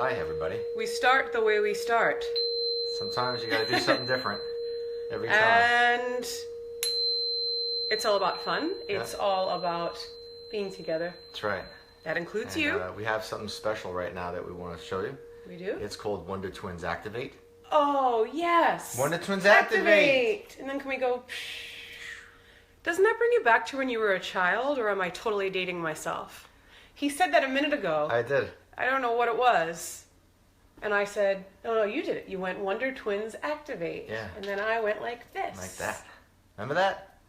Hi, everybody. We start the way we start. Sometimes you gotta do something different every time. And it's all about fun. It's Yeah. all about being together. That's right. That includes And, you. we have something special right now that we want to show you. We do? It's called Wonder Twins Activate. Oh, yes. Wonder Twins Activate. And then can we go... Doesn't that bring you back to when you were a child, or am I totally dating myself? He said that a minute ago. I did. I don't know what it was. And I said, no, you did it. You went Wonder Twins Activate. Yeah. And then I went like this. Like that. Remember that?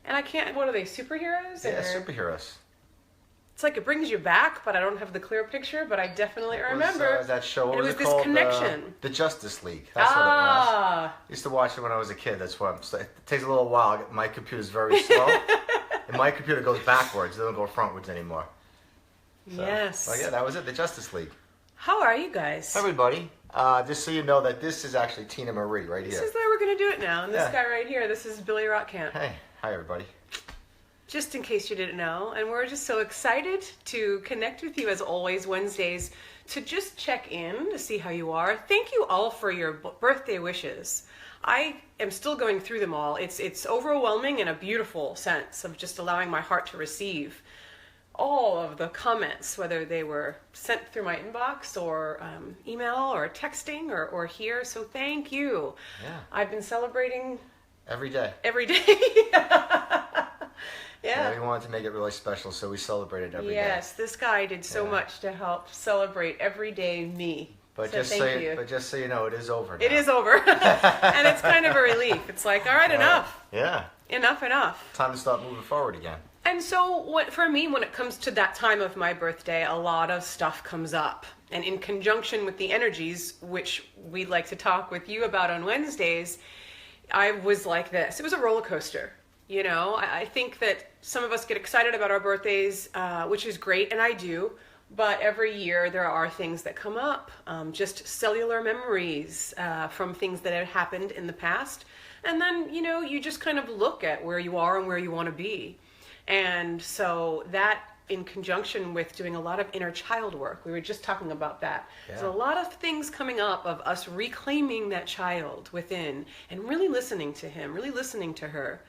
And I can't, what are they, superheroes? Yeah, Or- superheroes. It's like it brings you back, but I don't have the clear picture, but I definitely remember. That show, what it was was it this called? connection. The Justice League. That's what it was. Ah. I used to watch it when I was a kid. That's why it takes a little while. My computer's very slow. And my computer goes backwards. It doesn't go frontwards anymore. So, Yes. Well, yeah, that was it. The Justice League. How are you guys? Everybody, just so you know that this is actually Tina Marie right This here. is the way we're going to do it now. And this Yeah. guy right here, this is Billy Rockcamp. Hey, hi everybody. Just in case you didn't know. And we're just so excited to connect with you as always Wednesdays to just check in to see how you are. Thank you all for your birthday wishes. I am still going through them all. It's overwhelming in a beautiful sense of just allowing my heart to receive all of the comments, whether they were sent through my inbox or email or texting or here. So thank you. Yeah. I've been celebrating Every day. every day. Yeah, we wanted to make it really special, so we celebrated every day. Yes, this guy did so Yeah. much to help celebrate everyday me. But so just thank you. but just so you know, it is over now. It is over. And it's kind of a relief. It's like, all right, enough. Yeah. Enough. Time to start moving forward again. And so for me, when it comes to that time of my birthday, a lot of stuff comes up. And in conjunction with the energies, which we'd like to talk with you about on Wednesdays, I was like this. It was a roller coaster. You know, I think that some of us get excited about our birthdays, which is great, and I do. But every year there are things that come up, just cellular memories from things that have happened in the past. And then, you know, you just kind of look at where you are and where you want to be. And so that, in conjunction with doing a lot of inner child work, we were just talking about that. Yeah. There's a lot of things coming up of us reclaiming that child within and really listening to him, really listening to her.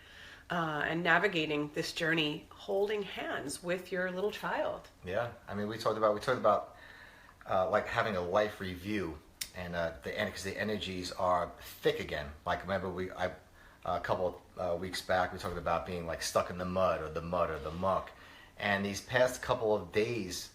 And navigating this journey, holding hands with your little child. Yeah, I mean, we talked about like having a life review, and because the energies are thick again. Like remember, a couple of weeks back we talked about being like stuck in the mud or the muck, and these past couple of days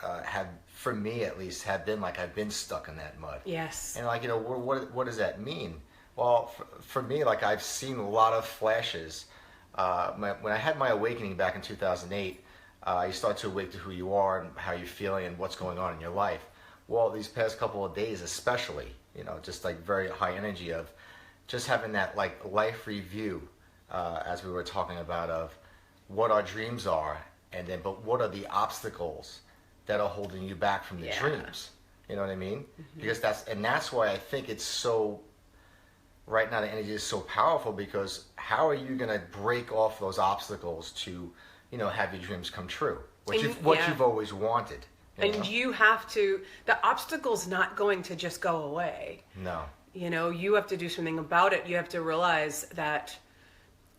have, for me at least, have been like I've been stuck in that mud. Yes. And like, you know, what does that mean? Well, for me, like I've seen a lot of flashes. When I had my awakening back in 2008, you start to awake to who you are and how you're feeling and what's going on in your life. Well, these past couple of days especially, you know, just like very high energy of just having that like life review, as we were talking about, of what our dreams are, and then but what are the obstacles that are holding you back from the dreams. You know what I mean? Mm-hmm. Because that's why I think it's so... Right now, the energy is so powerful, because how are you going to break off those obstacles to, you know, have your dreams come true? What you've always wanted. You have to, the obstacle's not going to just go away. No. You know, you have to do something about it. You have to realize that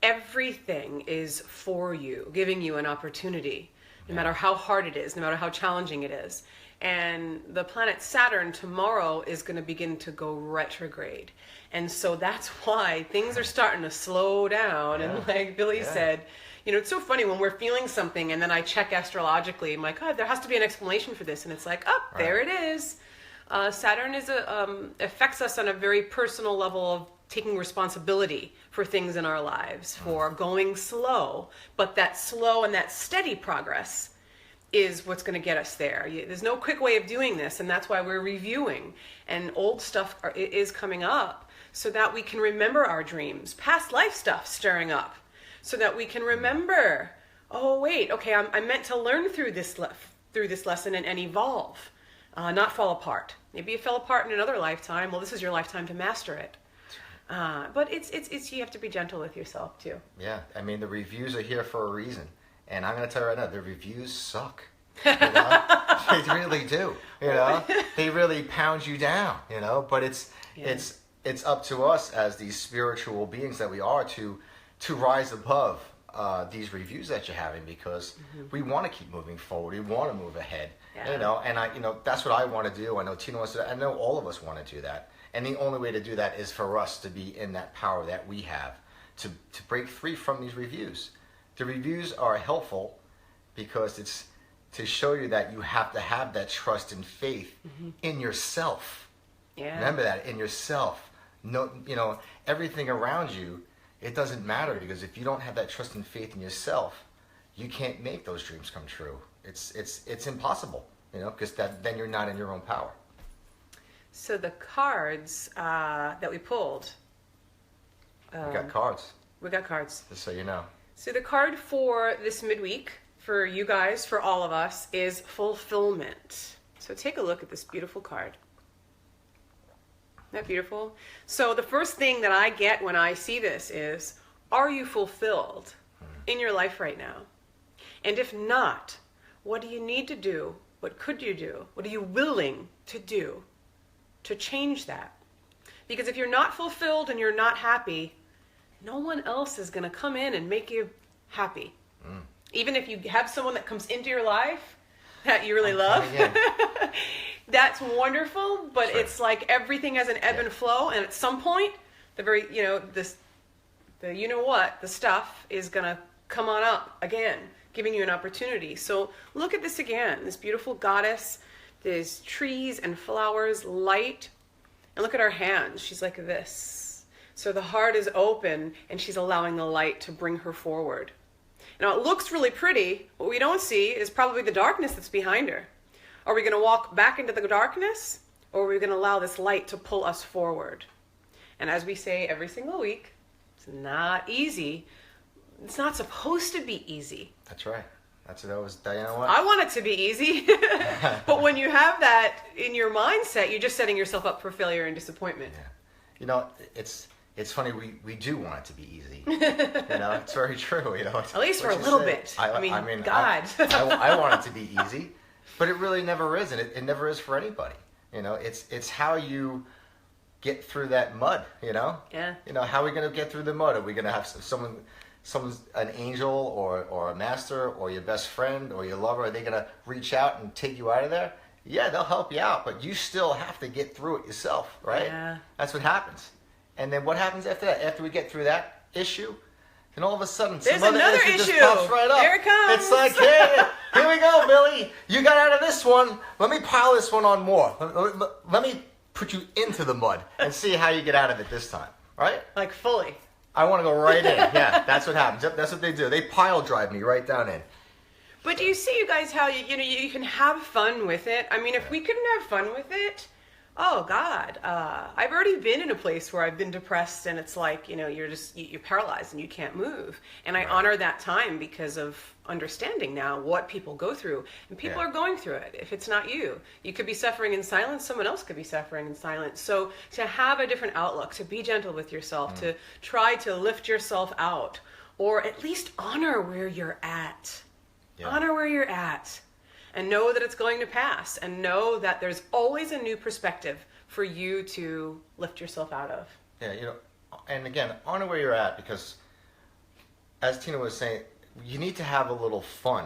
everything is for you, giving you an opportunity, no matter how hard it is, no matter how challenging it is. And the planet Saturn tomorrow is going to begin to go retrograde. And so that's why things are starting to slow down. Yeah. And like Billy said, you know, it's so funny when we're feeling something and then I check astrologically. I'm like, oh, there has to be an explanation for this. And it's like, oh, there it is. Saturn affects us on a very personal level of taking responsibility for things in our lives, for going slow. But that slow and that steady progress is what's going to get us there. There's no quick way of doing this, and that's why we're reviewing. And old stuff is coming up so that we can remember our dreams. Past life stuff stirring up so that we can remember, oh, wait, okay, I meant to learn through this lesson and evolve, not fall apart. Maybe you fell apart in another lifetime. Well, this is your lifetime to master it. But it's you have to be gentle with yourself, too. Yeah, I mean, the reviews are here for a reason. And I'm going to tell you right now, the reviews suck. You know? They really do. You know, they really pound you down. You know, but it's up to us as these spiritual beings that we are to rise above these reviews that you're having, because we want to keep moving forward. We want to move ahead. Yeah. You know, and that's what I want to do. I know Tina wants to. I know all of us want to do that. And the only way to do that is for us to be in that power that we have to break free from these reviews. The reviews are helpful because it's to show you that you have to have that trust and faith in yourself. Yeah. Remember that, in yourself. No, everything around you, it doesn't matter, because if you don't have that trust and faith in yourself, you can't make those dreams come true. It's impossible, because then you're not in your own power. So the cards that we pulled. We got cards. We got cards. Just so you know. So the card for this midweek, for you guys, for all of us, is fulfillment. So take a look at this beautiful card. Isn't that beautiful? So the first thing that I get when I see this is, are you fulfilled in your life right now? And if not, what do you need to do? What could you do? What are you willing to do to change that? Because if you're not fulfilled and you're not happy, no one else is going to come in and make you happy. Even if you have someone that comes into your life that you really love, that's wonderful, but Sure. It's like everything has an ebb and flow, and at some point, the stuff is going to come on up again, giving you an opportunity. So look at this again, this beautiful goddess. There's trees and flowers, light. And look at her hands. She's like this. So the heart is open, and she's allowing the light to bring her forward. Now, it looks really pretty. What we don't see is probably the darkness that's behind her. Are we going to walk back into the darkness, or are we going to allow this light to pull us forward? And as we say every single week, it's not easy. It's not supposed to be easy. That's right. That's what I was. You know what? I want it to be easy. But when you have that in your mindset, you're just setting yourself up for failure and disappointment. Yeah. It's funny, we do want it to be easy. It's very true. At least for a little bit. I mean, God. I want it to be easy, but it really never is, and it never is for anybody. It's how you get through that mud. Yeah. How are we going to get through the mud? Are we going to have someone's an angel or a master or your best friend or your lover? Are they going to reach out and take you out of there? Yeah, they'll help you out, but you still have to get through it yourself, right? Yeah. That's what happens. And then what happens after that? After we get through that issue, then all of a sudden there's some other another issue issue just pops right up. There it comes. It's like, hey, here we go, Billy. You got out of this one. Let me pile this one on more. Let me put you into the mud and see how you get out of it this time, right? Like fully. I want to go right in. Yeah, that's what happens. That's what they do. They pile drive me right down in. But do you see, you guys, how you can have fun with it? I mean, if we couldn't have fun with it, oh God, I've already been in a place where I've been depressed, and it's like, you're paralyzed and you can't move. And I honor that time because of understanding now what people go through, and people are going through it. If it's not you could be suffering in silence. Someone else could be suffering in silence. So to have a different outlook, to be gentle with yourself, to try to lift yourself out, or at least honor where you're at. Yeah. Honor where you're at. And know that it's going to pass, and know that there's always a new perspective for you to lift yourself out of. Yeah, and again, honor where you're at, because as Tina was saying, you need to have a little fun.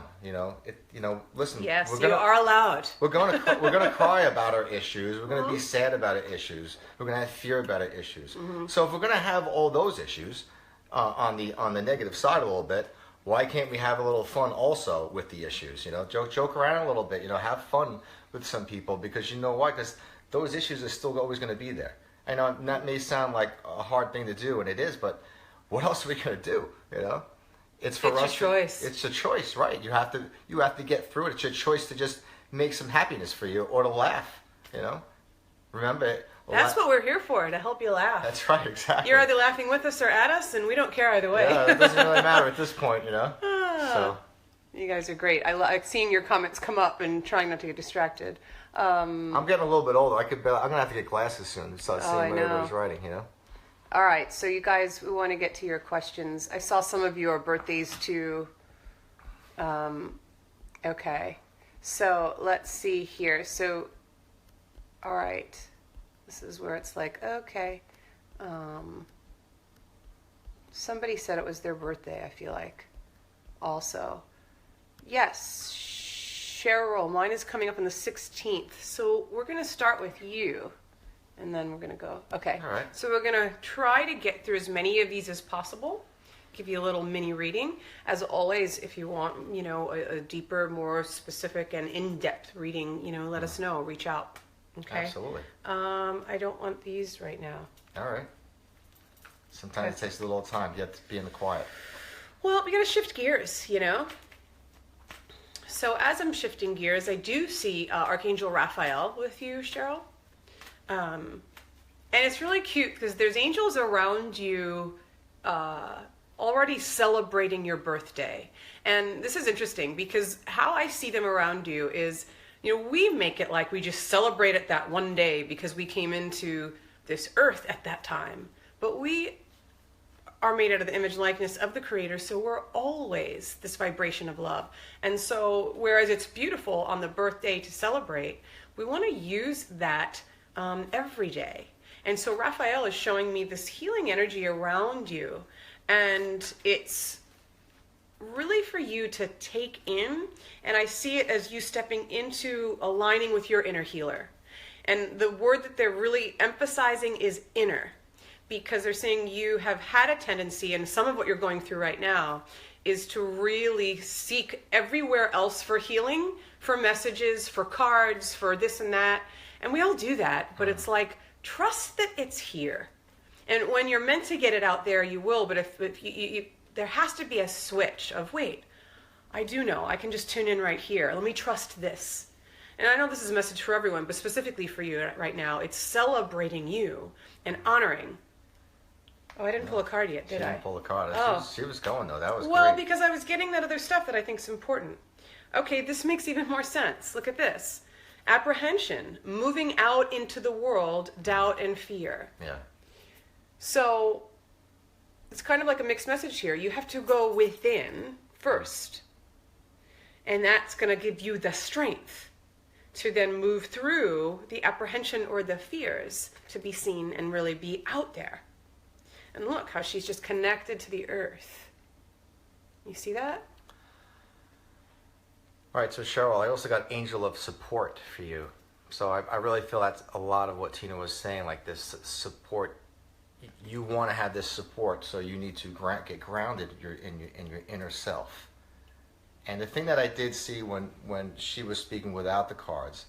Listen. Yes, you are allowed. We're gonna cry about our issues. We're gonna be sad about our issues. We're gonna have fear about our issues. So if we're gonna have all those issues on the negative side a little bit, why can't we have a little fun also with the issues? Joke around a little bit. Have fun with some people, because you know why? Because those issues are still always going to be there. I know that may sound like a hard thing to do, and it is, but what else are we going to do? It's for us. It's a choice. It's a choice, right? You have to get through it. It's your choice to just make some happiness for you, or to laugh. Remember it. That's what we're here for, to help you laugh. That's right, exactly. You're either laughing with us or at us, and we don't care either way. Yeah, it doesn't really matter at this point, So you guys are great. I like seeing your comments come up and trying not to get distracted. I'm getting a little bit older. I'm gonna have to get glasses soon to start seeing what everybody's writing. All right, so you guys, we want to get to your questions. I saw some of your birthdays too. Okay. So let's see here. So, all right. This is where it's like, okay. Somebody said it was their birthday, I feel like. Also. Yes, Cheryl. Mine is coming up on the 16th. So we're going to start with you. And then we're going to go. Okay. All right. So we're going to try to get through as many of these as possible. Give you a little mini reading. As always, if you want, a deeper, more specific and in-depth reading, let us know. Reach out. Okay. Absolutely. I don't want these right now. All right. Sometimes it takes a little time. You have to be in the quiet. Well, we got to shift gears, So as I'm shifting gears, I do see Archangel Raphael with you, Cheryl. And it's really cute because there's angels around you already celebrating your birthday. And this is interesting because how I see them around you is, we make it like we just celebrate it that one day because we came into this earth at that time. But we are made out of the image and likeness of the Creator, so we're always this vibration of love. And so, whereas it's beautiful on the birthday to celebrate, we want to use that every day. And so Raphael is showing me this healing energy around you, and it's really for you to take in, and I see it as you stepping into aligning with your inner healer. And the word that they're really emphasizing is inner, because they're saying you have had a tendency, and some of what you're going through right now is to really seek everywhere else for healing, for messages, for cards, for this and that. And we all do that, but it's like, trust that it's here. And when you're meant to get it out there, you will, but if you there has to be a switch of, wait, I do know, I can just tune in right here. Let me trust this. And I know this is a message for everyone, but specifically for you right now, it's celebrating you and honoring. Oh, I didn't pull a card yet, did I? She didn't pull a card. Oh. She was going, though. That was well, great. because I was getting that other stuff that I think is important. Okay, this makes even more sense. Look at this. Apprehension, moving out into the world, doubt and fear. Yeah. So it's kind of like a mixed message here. You have to go within first. And that's going to give you the strength to then move through the apprehension or the fears to be seen and really be out there. And look how she's just connected to the earth. You see that? All right, so Cheryl, I also got angel of support for you. So I really feel that's a lot of what Tina was saying, like this support. You want to have this support, so you need to get grounded in your inner self. And the thing that I did see when she was speaking without the cards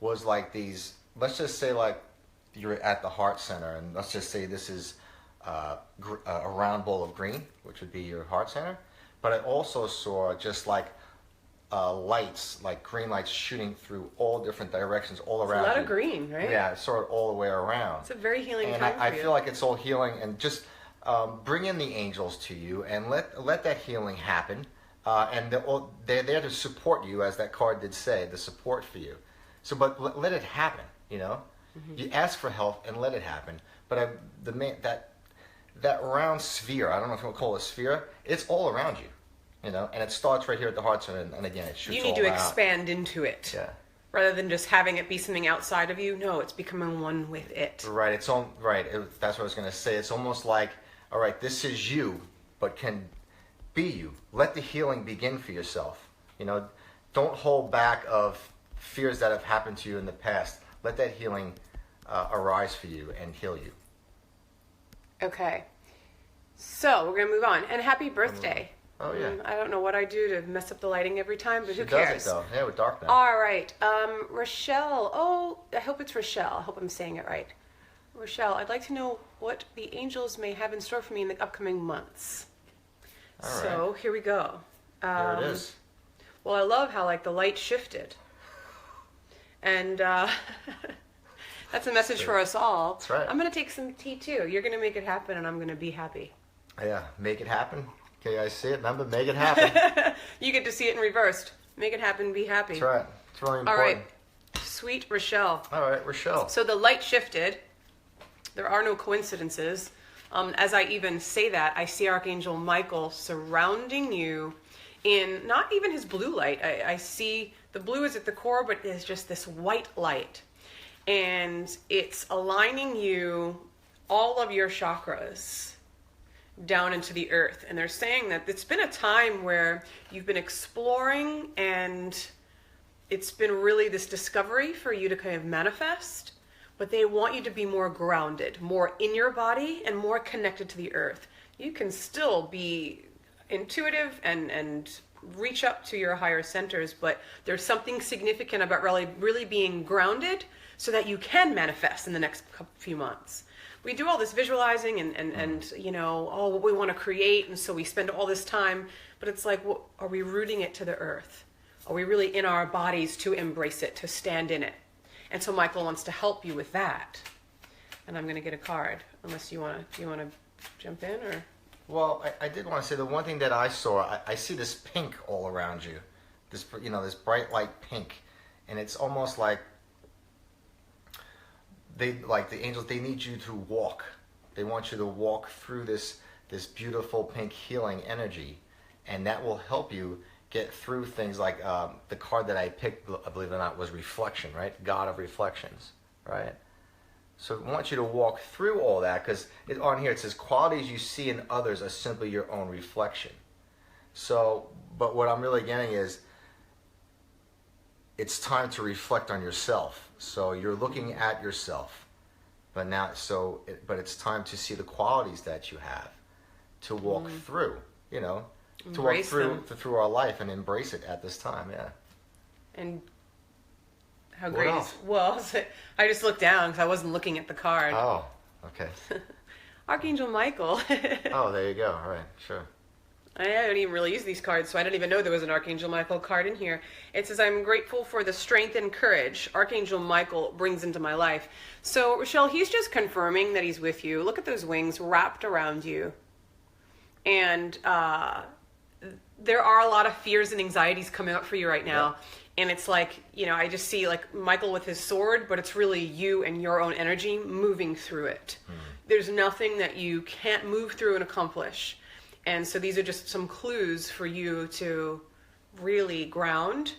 was like these, let's just say like you're at the heart center, and let's just say this is a round bowl of green, which would be your heart center. But I also saw just like lights, like green lights shooting through all different directions all around. It's a lot you. of green, right? Yeah, sort of all the way around. It's a very healing and time I for you. feel like it's all healing, and just bring in the angels to you and let that healing happen. And they're there to support you, as that card did say, the support for you. So, but let it happen. Mm-hmm. You ask for help and let it happen. But that round sphere, I don't know if you want to call it a sphere, it's all around you. And it starts right here at the heart center, and again, it shoots all out. You need to expand into it. Yeah. Rather than just having it be something outside of you. No, it's becoming one with it. Right. That's what I was going to say. It's almost like, all right, this is you, but can be you. Let the healing begin for yourself. Don't hold back of fears that have happened to you in the past. Let that healing arise for you and heal you. Okay. So we're going to move on. And happy birthday. Oh, yeah. I don't know what I do to mess up the lighting every time, but who cares? She does it, though. Yeah, with dark now. All right. Rochelle. Oh, I hope it's Rochelle. I hope I'm saying it right. Rochelle, I'd like to know what the angels may have in store for me in the upcoming months. All right. So here we go. There it is. Well, I love how the light shifted. And that's a message for us all. That's right. I'm going to take some tea too. You're going to make it happen, and I'm going to be happy. Yeah, make it happen. Okay, I see it. Remember, make it happen. You get to see it in reversed. Make it happen, be happy. That's right. It's really important. All right. Sweet Rochelle. All right, Rochelle. So the light shifted. There are no coincidences. As I even say that, I see Archangel Michael surrounding you in not even his blue light. I see the blue is at the core, but it's just this white light. And it's aligning you, all of your chakras, down into the earth. And they're saying that it's been a time where you've been exploring, and it's been really this discovery for you to kind of manifest, but they want you to be more grounded, more in your body, and more connected to the earth. You can still be intuitive and reach up to your higher centers, but there's something significant about really being grounded so that you can manifest in the next few months. We do all this visualizing and you know, what we want to create, and so we spend all this time, but it's like, are we rooting it to the earth? Are we really in our bodies to embrace it, to stand in it? And so Michael wants to help you with that. And I'm going to get a card, unless you want to jump in, or... Well, I did want to say the one thing that I saw, I see this pink all around you, this bright light pink, and it's almost like the angels, they need you to walk. They want you to walk through this beautiful pink healing energy, and that will help you get through things like the card that I picked, believe it or not, was reflection, right? God of reflections, right? So I want you to walk through all that, because on here it says qualities you see in others are simply your own reflection. So, but what I'm really getting is it's time to reflect on yourself. So you're looking at yourself, but it's time to see the qualities that you have, to walk through, you know, to walk through our life and embrace it at this time, yeah. And how great is... Well, I just looked down because I wasn't looking at the card. Oh, okay. Archangel Michael. Oh, there you go. All right, sure. I don't even really use these cards, so I didn't even know there was an Archangel Michael card in here. It says, I'm grateful for the strength and courage Archangel Michael brings into my life. So, Rochelle, he's just confirming that he's with you. Look at those wings wrapped around you. And there are a lot of fears and anxieties coming up for you right now. Yeah. And it's like, you know, I just see like Michael with his sword, but it's really you and your own energy moving through it. There's nothing that you can't move through and accomplish. And so these are just some clues for you to really ground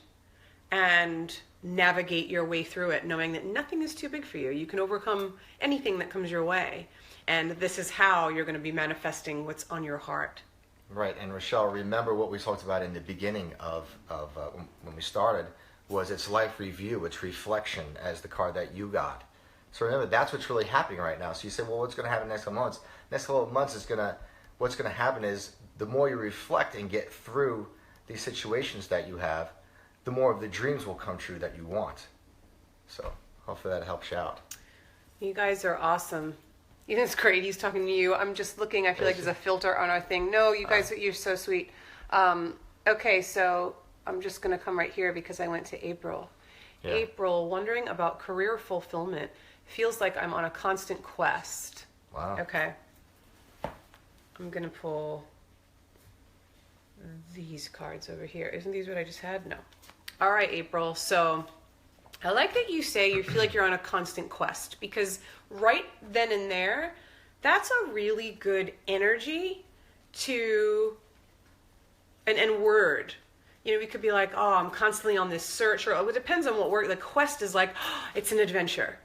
and navigate your way through it, knowing that nothing is too big for you. You can overcome anything that comes your way. And this is how you're going to be manifesting what's on your heart. Right, and Rochelle, remember what we talked about in the beginning of when we started, was it's life review, it's reflection as the card that you got. So remember, that's what's really happening right now. So you say, well, what's going to happen next couple months? Next couple of months what's going to happen is the more you reflect and get through these situations that you have, the more of the dreams will come true that you want. So hopefully that helps you out. You guys are awesome. It's great. He's talking to you. I'm just looking. I feel like there's a filter on our thing. No, you guys, you're so sweet. Okay, so I'm just going to come right here because I went to April. Yeah. April, wondering about career fulfillment. Feels like I'm on a constant quest. Wow. Okay. I'm going to pull these cards over here. Isn't these what I just had? No. All right, April. So I like that you say you feel like you're on a constant quest, because right then and there, that's a really good energy to and word. You know, we could be like, oh, I'm constantly on this search, or it depends on what work. The quest is like, oh, it's an adventure.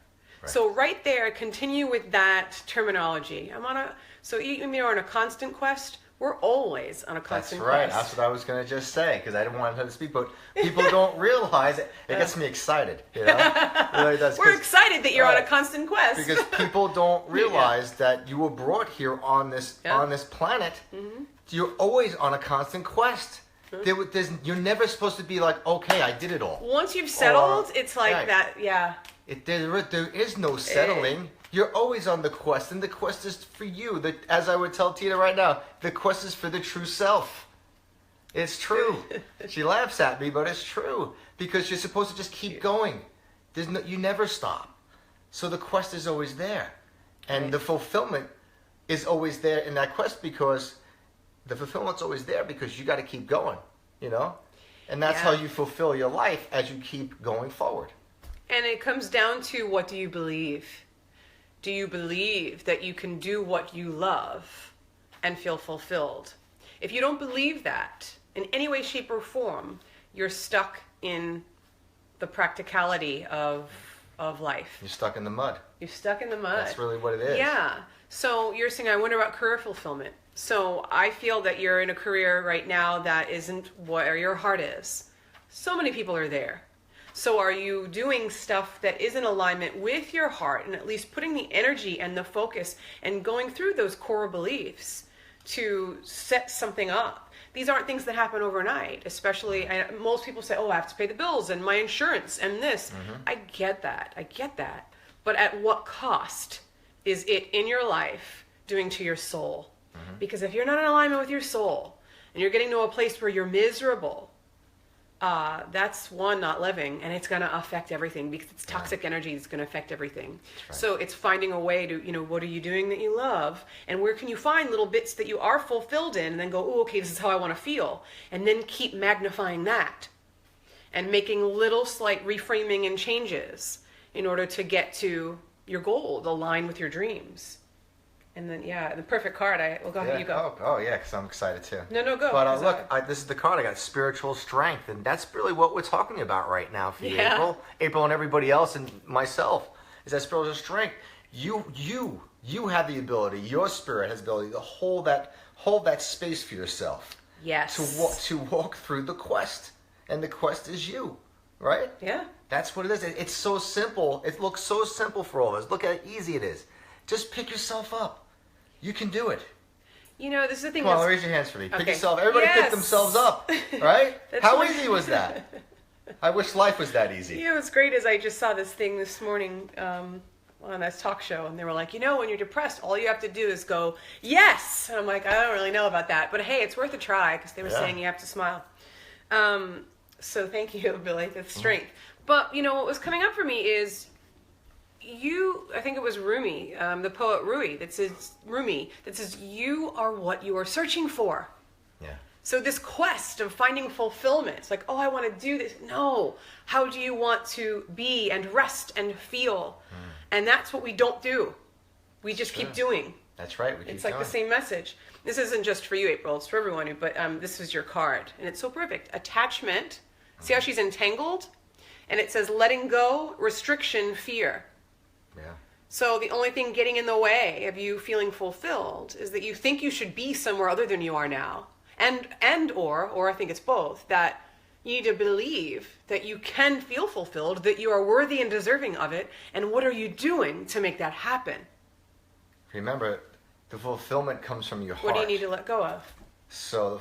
Right. So right there, continue with that terminology. So even if you're on a constant quest, we're always on a constant quest. That's right. That's what I was going to just say, because I didn't want to speak, but people don't realize it. It gets me excited. You know? It really does, we're excited that you're on a constant quest. Because people don't realize that you were brought here on this planet. Mm-hmm. You're always on a constant quest. You're never supposed to be like, okay, I did it all. Once you've settled, it's like that, yeah. There is no settling. You're always on the quest, and the quest is for you. As I would tell Tina right now, the quest is for the true self. It's true. She laughs at me, but it's true. Because you're supposed to just keep going. You never stop. So the quest is always there. And the fulfillment is always there in that quest, because the fulfillment's always there because you got to keep going, you know? And that's how you fulfill your life, as you keep going forward. And it comes down to, what do you believe? Do you believe that you can do what you love and feel fulfilled? If you don't believe that, in any way, shape, or form, you're stuck in the practicality of life. You're stuck in the mud. You're stuck in the mud. That's really what it is. Yeah. So you're saying, I wonder about career fulfillment. So I feel that you're in a career right now that isn't where your heart is. So many people are there. So are you doing stuff that is in alignment with your heart, and at least putting the energy and the focus and going through those core beliefs to set something up? These aren't things that happen overnight, especially, most people say, oh, I have to pay the bills and my insurance and this. I get that. But at what cost is it in your life doing to your soul? Because if you're not in alignment with your soul and you're getting to a place where you're miserable, that's one, not living, and it's going to affect everything because it's toxic energy. It's going to affect everything. Right. So it's finding a way to, what are you doing that you love, and where can you find little bits that you are fulfilled in, and then go, oh, okay, this is how I want to feel, and then keep magnifying that and making little slight reframing and changes in order to get to your goal, align with your dreams. And then, the perfect card. We'll go ahead, you go. Oh, yeah, because I'm excited too. No, go. But look, this is the card I got, spiritual strength. And that's really what we're talking about right now for you, April and everybody else and myself, is that spiritual strength. You have the ability, your spirit has the ability to hold that space for yourself. Yes. To walk through the quest. And the quest is you, right? Yeah. That's what it is. It's so simple. It looks so simple for all of us. Look how easy it is. Just pick yourself up. You can do it. This is the thing. Come on, raise your hands for me. Pick yourself. Everybody pick themselves up, right? How easy was that? I wish life was that easy. What's great is I just saw this thing this morning on this talk show, and they were like, when you're depressed, all you have to do is go, yes! And I'm like, I don't really know about that, but hey, it's worth a try, because they were saying you have to smile. So thank you, Billy. That's strength. But, what was coming up for me is, I think it was Rumi, the poet Rumi, that says, you are what you are searching for. Yeah. So this quest of finding fulfillment, it's like, oh, I want to do this. No. How do you want to be and rest and feel? And that's what we don't do. We just keep doing. That's right. It's like the same message. This isn't just for you, April. It's for everyone. But this is your card. And it's so perfect. Attachment. See how she's entangled? And it says letting go, restriction, fear. Yeah. So the only thing getting in the way of you feeling fulfilled is that you think you should be somewhere other than you are now. Or I think it's both, that you need to believe that you can feel fulfilled, that you are worthy and deserving of it, and what are you doing to make that happen? Remember, the fulfillment comes from your heart. What do you need to let go of? So,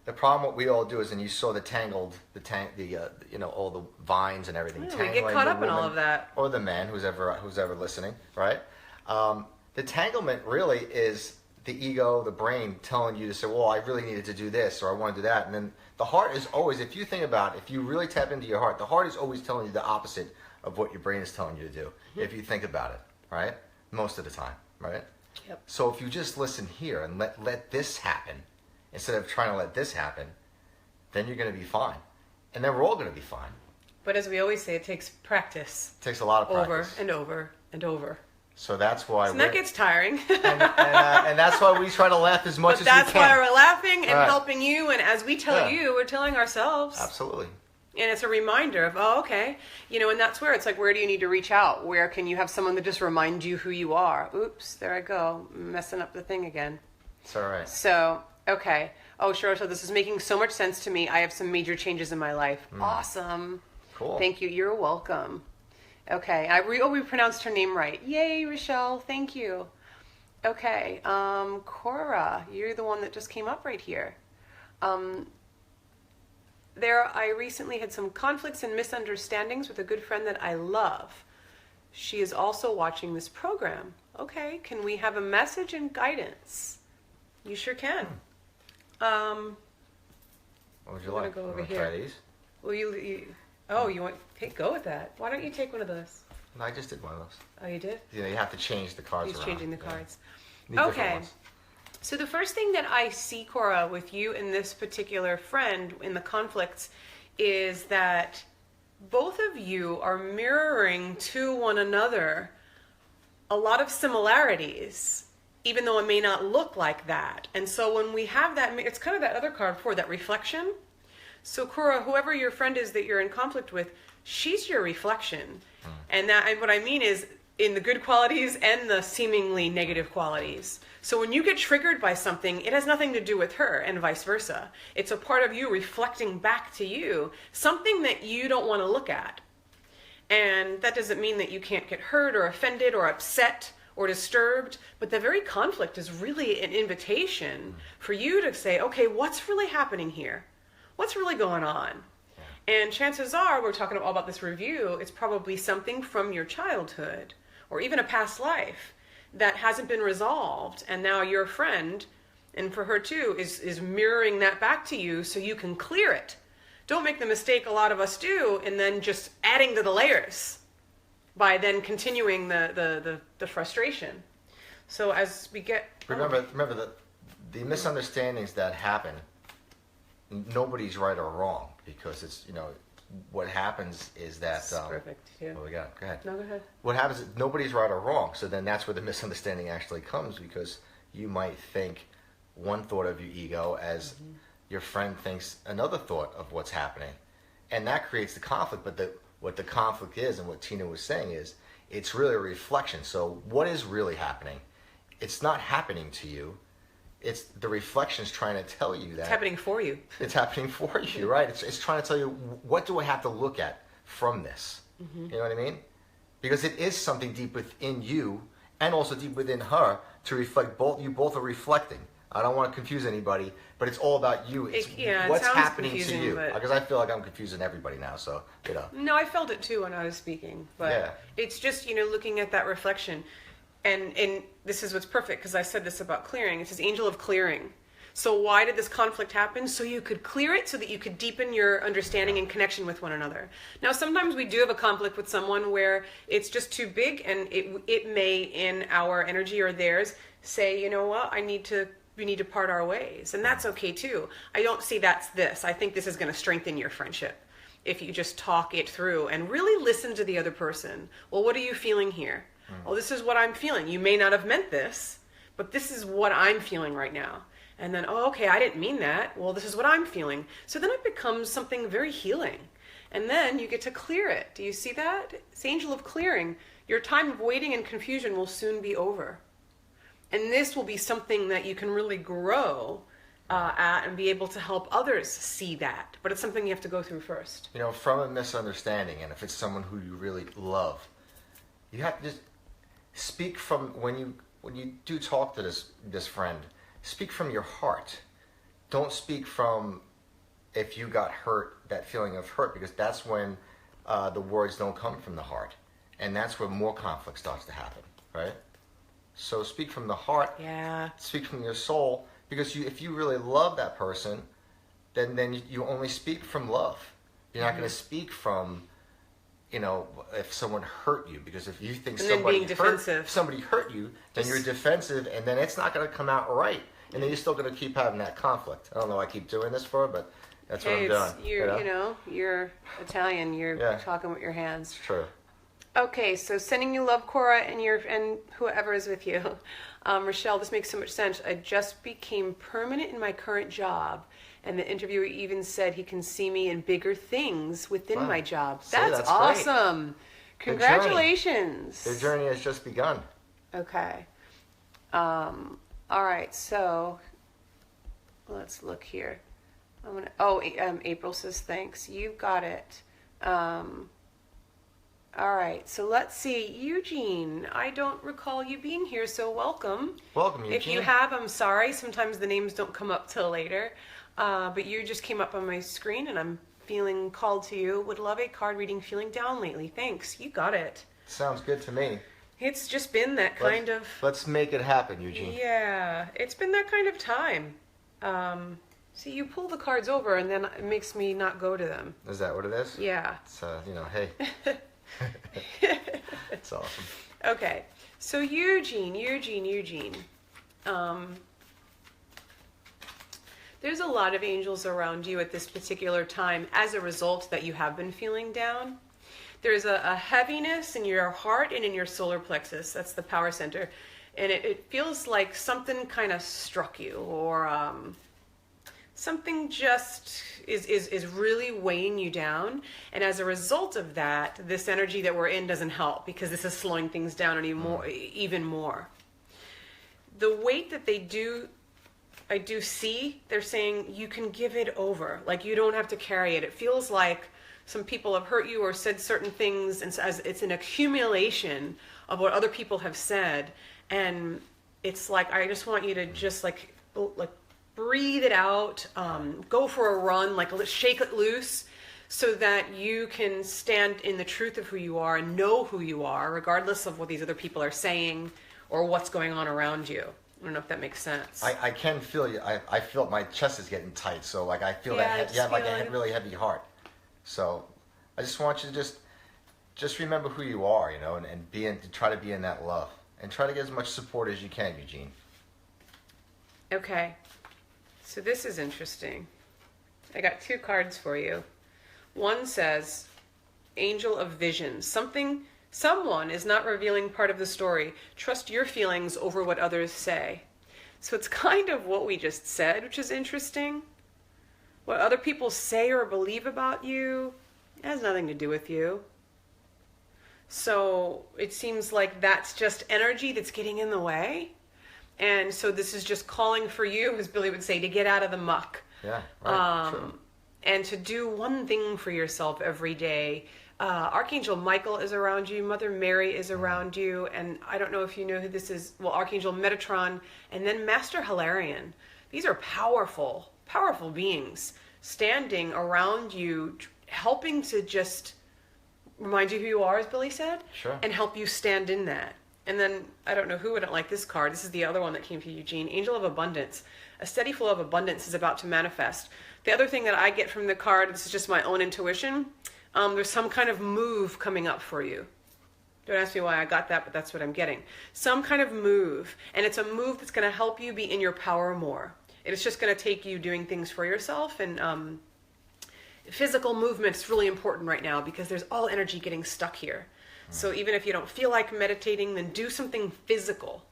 the problem what we all do is, and you saw all the vines and everything. Yeah, we get caught up in all of that. Or the man, who's ever listening, right? The tanglement really is the ego, the brain telling you to say, well, I really needed to do this, or I want to do that. And then the heart is always, if you think about it, if you really tap into your heart, the heart is always telling you the opposite of what your brain is telling you to do, if you think about it, right? Most of the time, right? Yep. So if you just listen here and let this happen, instead of trying to let this happen, then you're going to be fine. And then we're all going to be fine. But as we always say, it takes practice. It takes a lot of practice. Over and over and over. So that's why that gets tiring. and that's why we try to laugh as much as we can. That's why we're laughing and helping you. And as we tell you, we're telling ourselves. Absolutely. And it's a reminder of, oh, okay. And that's where it's like, where do you need to reach out? Where can you have someone that just reminds you who you are? Oops, there I go. Messing up the thing again. It's all right. So, okay. Oh, Charlotte, this is making so much sense to me. I have some major changes in my life. Awesome. Cool. Thank you. You're welcome. Okay. We pronounced her name right. Yay, Rochelle. Thank you. Okay. Cora, you're the one that just came up right here. I recently had some conflicts and misunderstandings with a good friend that I love. She is also watching this program. Okay. Can we have a message and guidance? You sure can. What would you like? Go over you here. Try these? Well, you want go with that. Why don't you take one of those? No, I just did one of those. Oh, you did? You have to change the cards He's around. changing the cards. Okay. So the first thing that I see, Cora, with you and this particular friend in the conflicts is that both of you are mirroring to one another a lot of similarities even though it may not look like that. And so when we have that, it's kind of that other card before, that reflection. So Cora, whoever your friend is that you're in conflict with, she's your reflection. And what I mean is in the good qualities and the seemingly negative qualities. So when you get triggered by something, it has nothing to do with her and vice versa. It's a part of you reflecting back to you something that you don't want to look at. And that doesn't mean that you can't get hurt or offended or upset or disturbed, but the very conflict is really an invitation for you to say, okay, what's really happening here? What's really going on? And chances are, we're talking all about this review, it's probably something from your childhood or even a past life that hasn't been resolved. And now your friend, and for her too, is mirroring that back to you so you can clear it. Don't make the mistake a lot of us do and then just adding to the layers by then continuing the frustration. So as we get... Remember that the misunderstandings that happen, nobody's right or wrong, because it's, what happens is that... perfect, yeah. What we got? Go ahead. No, go ahead. What happens is nobody's right or wrong, so then that's where the misunderstanding actually comes, because you might think one thought of your ego as your friend thinks another thought of what's happening. And that creates the conflict, but what the conflict is, and what Tina was saying is, it's really a reflection. So what is really happening? It's not happening to you. It's the reflection's trying to tell you that. It's happening for you. It's happening for you, right? It's trying to tell you, what do I have to look at from this? You know what I mean? Because it is something deep within you and also deep within her to reflect. You both are reflecting. I don't want to confuse anybody, but it's all about you. It's what's happening to you. Because I feel like I'm confusing everybody now, so, No, I felt it too when I was speaking. But it's just, looking at that reflection. And this is what's perfect, because I said this about clearing. It says angel of clearing. So why did this conflict happen? So you could clear it, so that you could deepen your understanding and connection with one another. Now, sometimes we do have a conflict with someone where it's just too big, and it may, in our energy or theirs, say, you know what, we need to part our ways. And that's okay too. I don't see that's this. I think this is going to strengthen your friendship if you just talk it through and really listen to the other person. Well, what are you feeling here? Well, this is what I'm feeling. You may not have meant this, but this is what I'm feeling right now. And then, oh, okay, I didn't mean that. Well, this is what I'm feeling. So then it becomes something very healing. And then you get to clear it. Do you see that? It's angel of clearing. Your time of waiting and confusion will soon be over. And this will be something that you can really grow at and be able to help others see that. But it's something you have to go through first. From a misunderstanding, and if it's someone who you really love, you have to just speak from, when you do talk to this friend, speak from your heart. Don't speak from, if you got hurt, that feeling of hurt, because that's when the words don't come from the heart. And that's where more conflict starts to happen, right? So speak from the heart. Yeah. Speak from your soul, because if you really love that person, then you only speak from love. You're not going to speak from, if someone hurt you, because if you think somebody hurt you, then you're defensive, and then it's not going to come out right, and then you're still going to keep having that conflict. I don't know what I keep doing this for, but that's what I'm doing. You're Italian. You're talking with your hands. Sure. Okay, so sending you love, Cora, and whoever is with you. Rochelle, this makes so much sense. I just became permanent in my current job, and the interviewer even said he can see me in bigger things within my job. That's awesome. Great. Congratulations. The journey has just begun. Okay. All right, so let's look here. April says thanks. You got it. All right, so let's see. Eugene, I don't recall you being here, so welcome. Welcome, Eugene. If you have, I'm sorry. Sometimes the names don't come up till later. But you just came up on my screen, and I'm feeling called to you. Would love a card reading, feeling down lately. Thanks, you got it. Sounds good to me. It's just been that kind of... Let's make it happen, Eugene. Yeah, it's been that kind of time. See, you pull the cards over, and then it makes me not go to them. Is that what it is? Yeah. It's, hey... It's awesome. Okay, so Eugene. There's a lot of angels around you at this particular time as a result that you have been feeling down. There's a heaviness in your heart and in your solar plexus. That's the power center. and it feels like something kind of struck you, or something just is really weighing you down. And as a result of that, this energy that we're in doesn't help, because this is slowing things down anymore, even more. The weight that I do see, they're saying you can give it over. Like, you don't have to carry it. It feels like some people have hurt you or said certain things, and as it's an accumulation of what other people have said. And it's like, I just want you to just like breathe it out, go for a run, like shake it loose, so that you can stand in the truth of who you are and know who you are, regardless of what these other people are saying or what's going on around you. I don't know if that makes sense. I can feel you. I feel my chest is getting tight. So like I feel that you have like a really heavy heart. So I just want you to just remember who you are, you know, and try to be in that love, and try to get as much support as you can, Eugene. Okay. So this is interesting. I got 2 cards for you. One says, Angel of Vision. Someone is not revealing part of the story. Trust your feelings over what others say. So it's kind of what we just said, which is interesting. What other people say or believe about you has nothing to do with you. So it seems like that's just energy that's getting in the way. And so this is just calling for you, as Billy would say, to get out of the muck. Yeah, right. True. And to do one thing for yourself every day. Archangel Michael is around you. Mother Mary is around you. And I don't know if you know who this is. Well, Archangel Metatron, and then Master Hilarion. These are powerful, powerful beings standing around you, helping to just remind you who you are, as Billy said. Sure. And help you stand in that. And then, I don't know who wouldn't like this card. This is the other one that came to Eugene. Angel of Abundance. A steady flow of abundance is about to manifest. The other thing that I get from the card, this is just my own intuition, there's some kind of move coming up for you. Don't ask me why I got that, but that's what I'm getting. Some kind of move. And it's a move that's going to help you be in your power more. It's just going to take you doing things for yourself. And physical movement is really important right now, because there's all energy getting stuck here. So even if you don't feel like meditating, then do something physical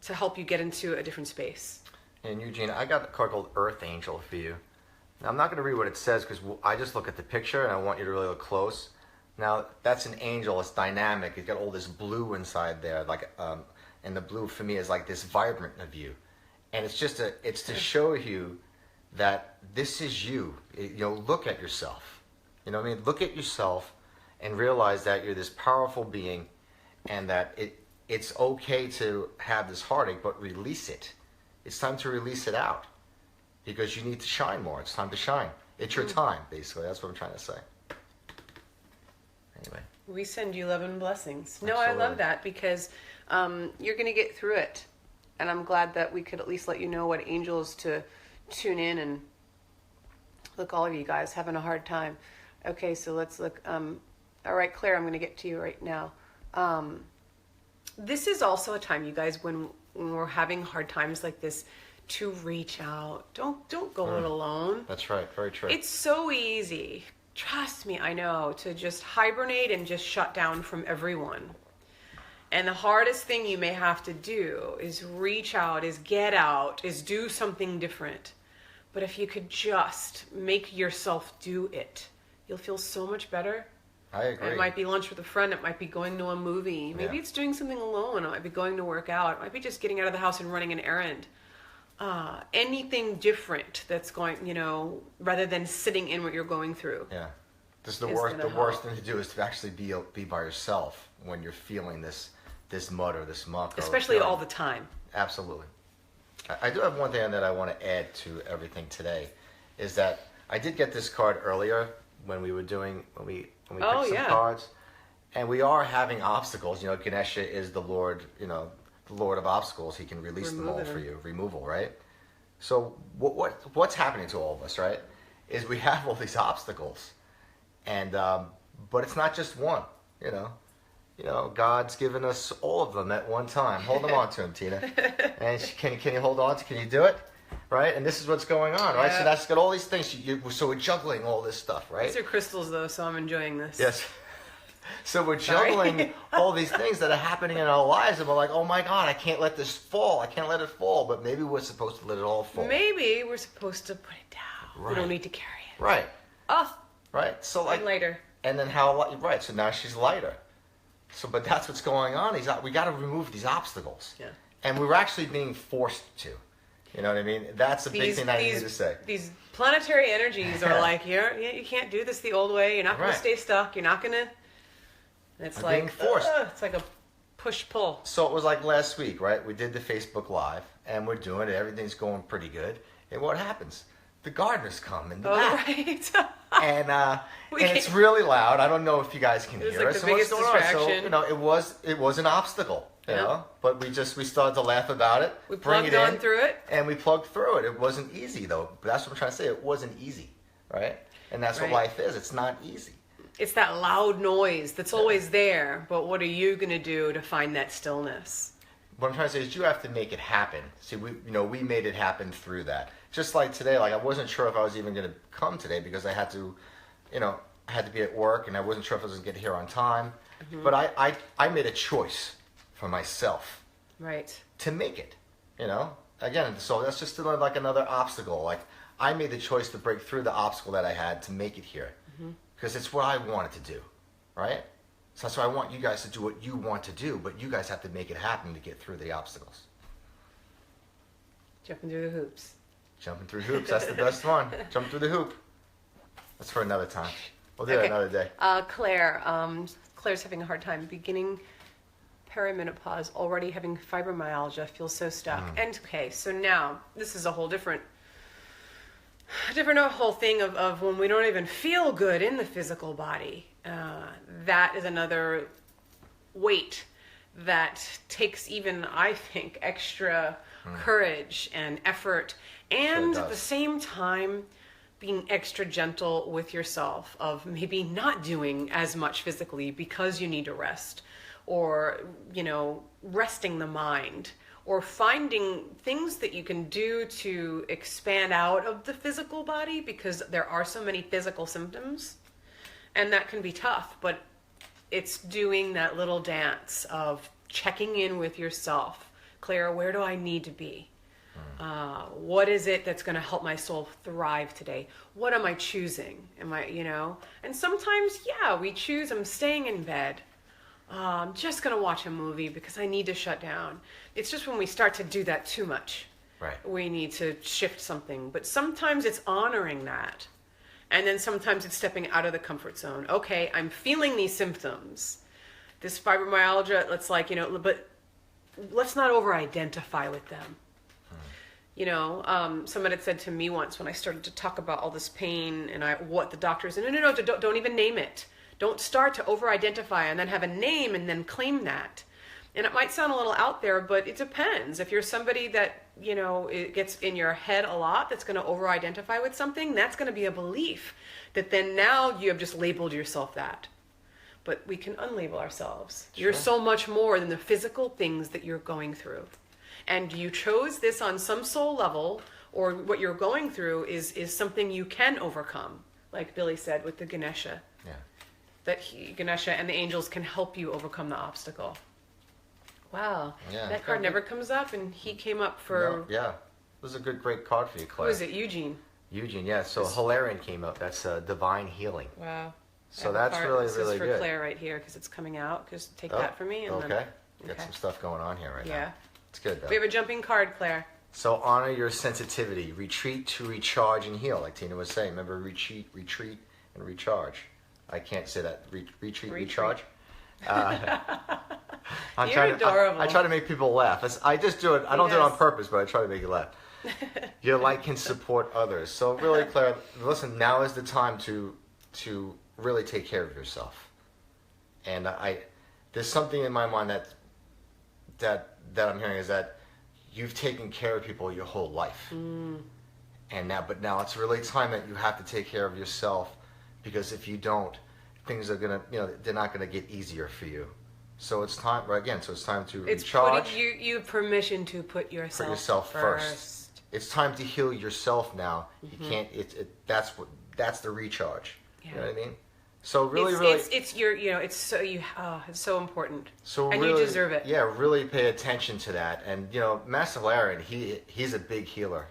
to help you get into a different space. And Eugene, I got a card called Earth Angel for you. Now, I'm not going to read what it says, because I just look at the picture and I want you to really look close. Now, that's an angel. It's dynamic. It's got all this blue inside there, like, and the blue for me is like this vibrant of you. And it's to show you that this is you. You know, look at yourself. You know what I mean? Look at yourself and realize that you're this powerful being, and that it's okay to have this heartache, but release it. It's time to release it out, because you need to shine more. It's time to shine. It's your time, basically. That's what I'm trying to say. Anyway. We send you love and blessings. No, Absolutely. I love that, because you're going to get through it. And I'm glad that we could at least let you know what angels to tune in. And look, all of you guys having a hard time. Okay, so let's look. All right, Claire, I'm going to get to you right now. This is also a time, you guys, when we're having hard times like this, to reach out. Don't go it alone. That's right. Very true. It's so easy. Trust me, I know, to just hibernate and just shut down from everyone. And the hardest thing you may have to do is reach out, is get out, is do something different. But if you could just make yourself do it, you'll feel so much better. I agree. It might be lunch with a friend. It might be going to a movie. Maybe it's doing something alone. It might be going to work out. It might be just getting out of the house and running an errand. Anything different that's going, rather than sitting in what you're going through. Yeah. This is the worst thing to do, is to actually be by yourself when you're feeling this mud or this muck. Especially all the time. Absolutely. I do have one thing that I want to add to everything today, is that I did get this card earlier when we picked some cards, and we are having obstacles. Ganesha is the Lord, the Lord of obstacles. He can release them all for you, removal, right? So what's happening to all of us, right, is we have all these obstacles, and but it's not just one, God's given us all of them at one time. Hold them on to him, Tina. And can you hold on to? Can you do it? Right, and this is what's going on, right? So that's got all these things. So we're juggling all this stuff, right? These are crystals, though, so I'm enjoying this. Yes. So we're juggling all these things that are happening in our lives, and we're like, oh my God, I can't let this fall. I can't let it fall. But maybe we're supposed to let it all fall. Maybe we're supposed to put it down. Right. We don't need to carry it. Right. Oh, Right. So like I'm lighter. And then right. So now she's lighter. So, but that's what's going on. We got to remove these obstacles. Yeah. And we were actually being forced to. You know what I mean? That's the big thing I needed to say. These planetary energies are like, you can't do this the old way. You're not going to stay stuck. You're not going to. It's like being forced. It's like a push-pull. So it was like last week, right? We did the Facebook Live, and we're doing it. Everything's going pretty good. And what happens? The gardeners come in the back. Right. And it's really loud. I don't know if you guys can hear like us. the So what's biggest going on? So, distraction. it was an obstacle, you know. But we started to laugh about it. We bring plugged it on in, through it. and we plugged through it. It wasn't easy though. But that's what I'm trying to say. It wasn't easy, right? And that's what life is. It's not easy. It's that loud noise that's always there. But what are you going to do to find that stillness? What I'm trying to say is you have to make it happen. See, we made it happen through that. Just like today, like I wasn't sure if I was even going to come today because I had to, I had to be at work and I wasn't sure if I was going to get here on time. Mm-hmm. But I made a choice for myself. Right. To make it, Again, so that's just like another obstacle. Like I made the choice to break through the obstacle that I had to make it here. Because it's what I wanted to do, right? So that's why I want you guys to do what you want to do, but you guys have to make it happen to get through the obstacles. Jumping through the hoops. Jumping through hoops, that's the best one. Jump through the hoop. That's for another time. We'll do it another day. Claire's having a hard time beginning perimenopause, already having fibromyalgia, feels so stuck. And so now this is a whole different whole thing of when we don't even feel good in the physical body. That is another weight that takes even, I think, extra courage and effort, and at the same time being extra gentle with yourself, of maybe not doing as much physically because you need to rest, or resting the mind, or finding things that you can do to expand out of the physical body, because there are so many physical symptoms, and that can be tough. But it's doing that little dance of checking in with yourself. Claire, where do I need to be? What is it that's going to help my soul thrive today? What am I choosing? Am I, And sometimes, we choose, I'm staying in bed. I'm just going to watch a movie because I need to shut down. It's just when we start to do that too much. Right. We need to shift something. But sometimes it's honoring that. And then sometimes it's stepping out of the comfort zone. Okay, I'm feeling these symptoms. This fibromyalgia, but let's not over-identify with them. Someone had said to me once when I started to talk about all this pain and what the doctors said, no, don't even name it. Don't start to over-identify and then have a name and then claim that. And it might sound a little out there, but it depends. If you're somebody that, it gets in your head a lot, that's going to over-identify with something, that's going to be a belief that then now you have just labeled yourself that. But we can unlabel ourselves. Sure. You're so much more than the physical things that you're going through. And you chose this on some soul level, or what you're going through is something you can overcome. Like Billy said with the Ganesha. Yeah. That Ganesha and the angels can help you overcome the obstacle. Wow. Yeah, that card never comes up, and he came up for... No, yeah. It was a great card for you, Claire. Who is it? Eugene. Eugene, yeah. So Hilarion came up. That's divine healing. Wow. So that's really, really good. This is for Claire right here, because it's coming out. Just take that for me. And then, got some stuff going on here right now. Yeah. It's good, though. We have a jumping card, Claire. So honor your sensitivity. Retreat to recharge and heal, like Tina was saying. Remember, retreat, and recharge. I can't say that. Retreat, recharge. You're adorable. I try to make people laugh. I just do it. I don't do it on purpose, but I try to make you laugh. Your light can support others. So really, Claire, listen, now is the time to really take care of yourself. And there's something in my mind that I'm hearing is that you've taken care of people your whole life. And now it's really time that you have to take care of yourself, because if you don't, things are gonna, they're not gonna get easier for you. So it's time, So it's time to recharge. You have permission to put yourself first. It's time to heal yourself now. You can't. That's the recharge. Yeah. You know what I mean? So really, it's your, it's so it's so important. so And really, you deserve it. yeah, really pay attention to that. And Master Larian, he's a big healer.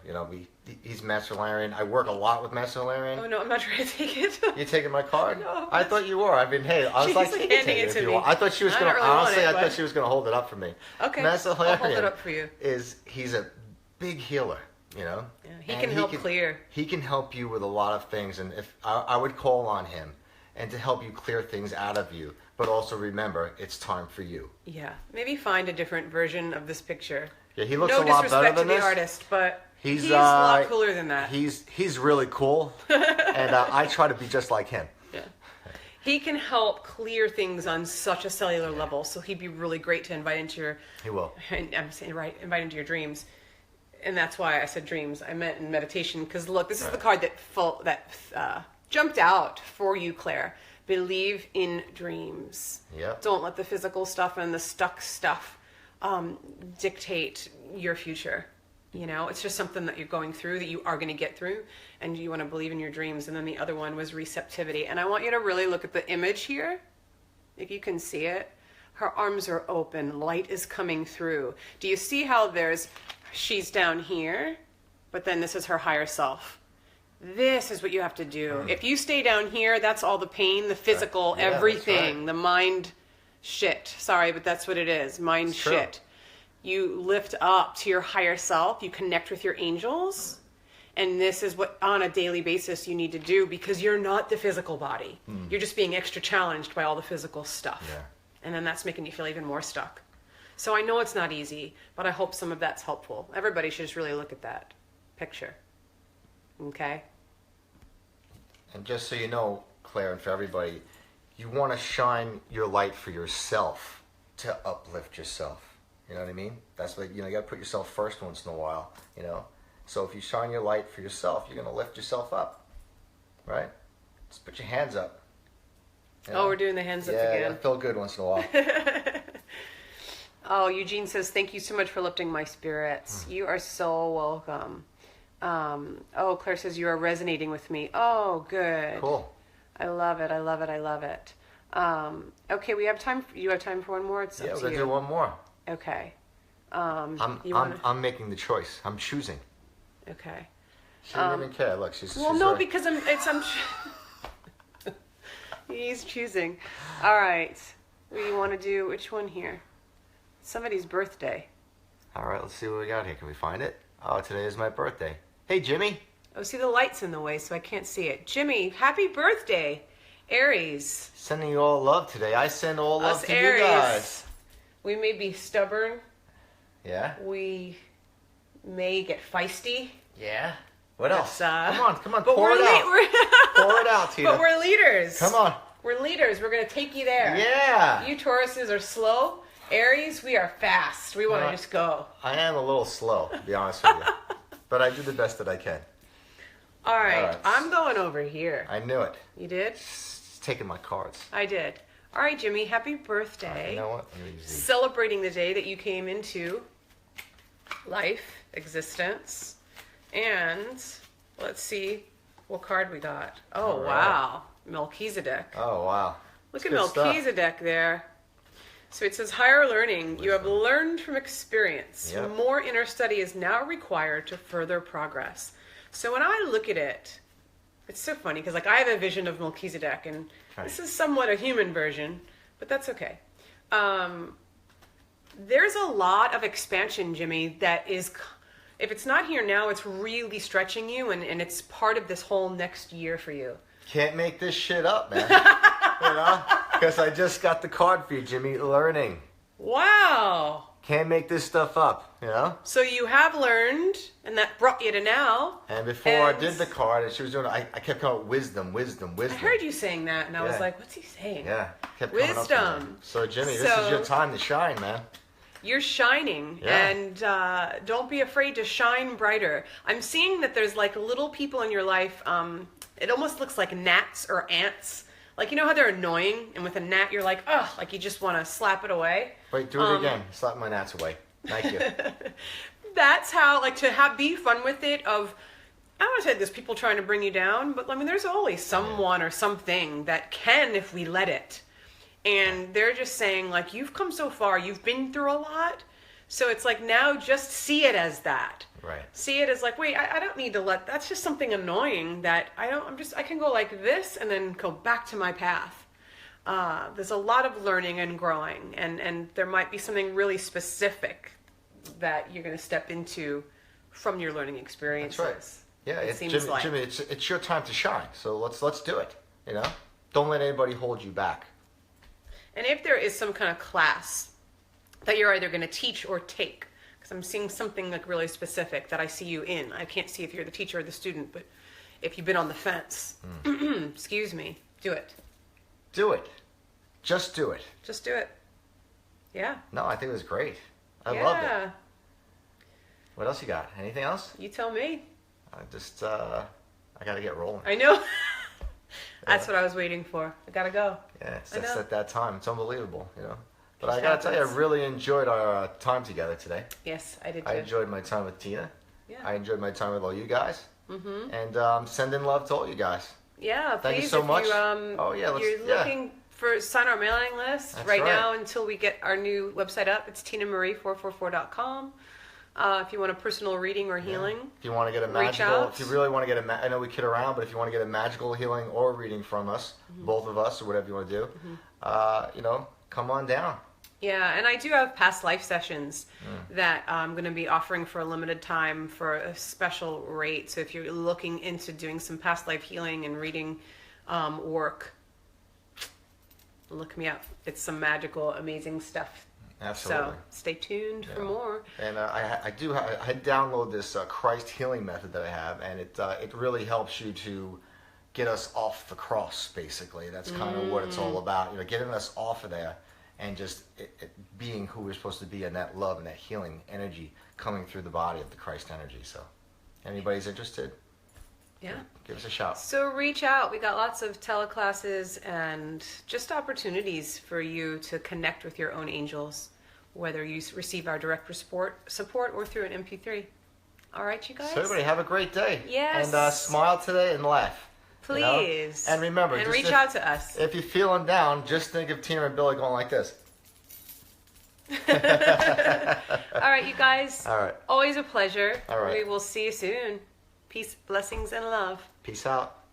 He's Master Larian. I work a lot with Master Larian. Oh no, I'm not trying to take it. You taking my card? No. I thought you were. I mean, hey, I was She's like, like you can handing take it it to if you me. want. I thought she was I gonna. don't really want Honestly, it, I but- thought she was gonna hold it up for me. Okay, Master I'll Larian hold it up for you. he's a big healer. Yeah, he And can help clear. He can help you with a lot of things, and if I would call on him, and to help you clear things out of you, but also remember it's time for you. Yeah, maybe find a different version of this picture. Yeah, he looks No a lot better disrespect to than the this. artist, but He's a lot cooler than that. He's really cool, and I try to be just like him. Yeah. He can help clear things on such a cellular level, so he'd be really great to invite into your. He will. I'm saying invite into your dreams, and that's why I said dreams. I meant in meditation because look, this is the card that jumped out for you, Claire. Believe in dreams. Yeah. Don't let the physical stuff and the stuck stuff dictate your future. It's just something that you're going through that you are going to get through, and you want to believe in your dreams. And then the other one was receptivity. And I want you to really look at the image here, if you can see it. Her arms are open. Light is coming through. Do you see how she's down here, but then this is her higher self. This is what you have to do. If you stay down here, that's all the pain, the physical, Yeah, everything, right. the mind shit. Sorry, but that's what it is. Mind It's true. shit. You lift up to your higher self. You connect with your angels. And this is what on a daily basis you need to do because you're not the physical body. You're just being extra challenged by all the physical stuff. Yeah. And then that's making you feel even more stuck. So I know it's not easy, but I hope some of that's helpful. Everybody should just really look at that picture. Okay? And just so you know, Claire, and for everybody, you want to shine your light for yourself to uplift yourself. You know what I mean? That's what, you got to put yourself first once in a while, So if you shine your light for yourself, you're going to lift yourself up, right? Just put your hands up. Oh, we're doing the hands up Yeah, again. I feel good once in a while. Oh, Eugene says, thank you so much for lifting my spirits. You are so welcome. Claire says, you are resonating with me. Oh, good. Cool. I love it. I love it. I love it. Okay, we have time. You have time for one more? It's Yeah, up we're to going to you. do one more. Okay. I'm making the choice. I'm choosing. Okay. She didn't even care. Look, she's Well, because I'm he's choosing. All right. We want to do which one here? Somebody's birthday. All right, let's see what we got here. Can we find it? Oh, today is my birthday. Hey, Jimmy. Oh, see, the light's in the way, so I can't see it. Jimmy, happy birthday, Aries. Sending you all love today. I send all love Us to Aries. you guys. We may be stubborn. Yeah? We may get feisty. Yeah? What else? That's, Come on, But pour it out. Pour it out, Tina. But we're leaders. Come on. We're leaders. We're going to take you there. Yeah. You Tauruses are slow. Aries, we are fast. We want to No. just go. I am a little slow, to be honest with you. But I do the best that I can. All right. All right. I'm going over here. I knew it. You did? It's taking my cards. I did. All right, Jimmy. Happy birthday. You know what? Let me use these. Celebrating the day that you came into life, existence, and let's see what card we got. Oh, All right. wow. Melchizedek. Oh, wow. Look It's at good stuff. Melchizedek there. So it says, higher learning. You have learned from experience. Yep. More inner study is now required to further progress. So when I look at it, it's so funny because I have a vision of Melchizedek, and this is somewhat a human version, but that's okay. There's a lot of expansion, Jimmy, that is, if it's not here now, it's really stretching you, and it's part of this whole next year for you. Can't make this shit up, man. Because I just got the card for you, Jimmy. Learning. Wow. Can't make this stuff up, So you have learned, and that brought you to now. And before I did the card, and she was doing it, I kept calling it wisdom. I heard you saying that, and I was Yeah. like, what's he saying? Yeah, kept coming up to me. Wisdom. So, Jimmy, this is your time to shine, man. You're shining, Yeah. and don't be afraid to shine brighter. I'm seeing that there's like little people in your life. It almost looks like gnats or ants. Like, you know how they're annoying, and with a gnat you're like, ugh, like you just want to slap it away. Wait, do it again. Slap my gnats away. Thank you. That's how, like, to be fun with it. I don't want to say there's people trying to bring you down, but I mean, there's always someone or something that can if we let it. And they're just saying, like, you've come so far, you've been through a lot. So it's like, now just see it as that. Right. See it as like, wait, I don't need to that's just something annoying that I can go like this and then go back to my path. There's a lot of learning and growing, and there might be something really specific that you're going to step into from your learning experiences. That's right. Yeah, it seems like. Jimmy, it's your time to shine. So let's do it. You know, don't let anybody hold you back. And if there is some kind of class that you're either going to teach or take, because I'm seeing something like really specific that I see you in. I can't see if you're the teacher or the student, but if you've been on the fence, excuse me, do it. Do it. Just do it. Just do it. Yeah. No, I think it was great. I loved it. What else you got? Anything else? You tell me. I got to get rolling. I know. That's what I was waiting for. I got to go. Yeah, it's at that time. It's unbelievable, you know. But Just I got to tell you, I happens. really enjoyed our time together today. Yes, I did too. I enjoyed my time with Tina. Yeah. I enjoyed my time with all you guys. Mm-hmm. And sending love to all you guys. Yeah, Thank please, you so much. You're looking for sign our mailing list That's right right. now until we get our new website up. It's tinamarie444.com. If you want a personal reading or healing, If you want to get a reach magical, out. if you really want to get I know we kid around, but if you want to get a magical healing or reading from us, both of us, or whatever you want to do, you know, come on down. Yeah, and I do have past life sessions that I'm going to be offering for a limited time for a special rate. So if you're looking into doing some past life healing and reading work, look me up. It's some magical, amazing stuff. Absolutely. So stay tuned for more. And I download this Christ healing method that I have, and it really helps you to get us off the cross. Basically, that's kind of what it's all about. You know, getting us off of there and just it being who we're supposed to be, and that love and that healing energy coming through the body of the Christ energy. So, anybody's interested, Yeah. give us a shout. So reach out. We got lots of teleclasses and just opportunities for you to connect with your own angels, whether you receive our direct support or through an MP3. All right, you guys? So everybody have a great day. Yes. And smile today and laugh. you know? Please. And remember, and just reach out to us. If you're feeling down, just think of Tina and Billy going like this. All right, you guys. All right. Always a pleasure. All right. We will see you soon. Peace, blessings, and love. Peace out.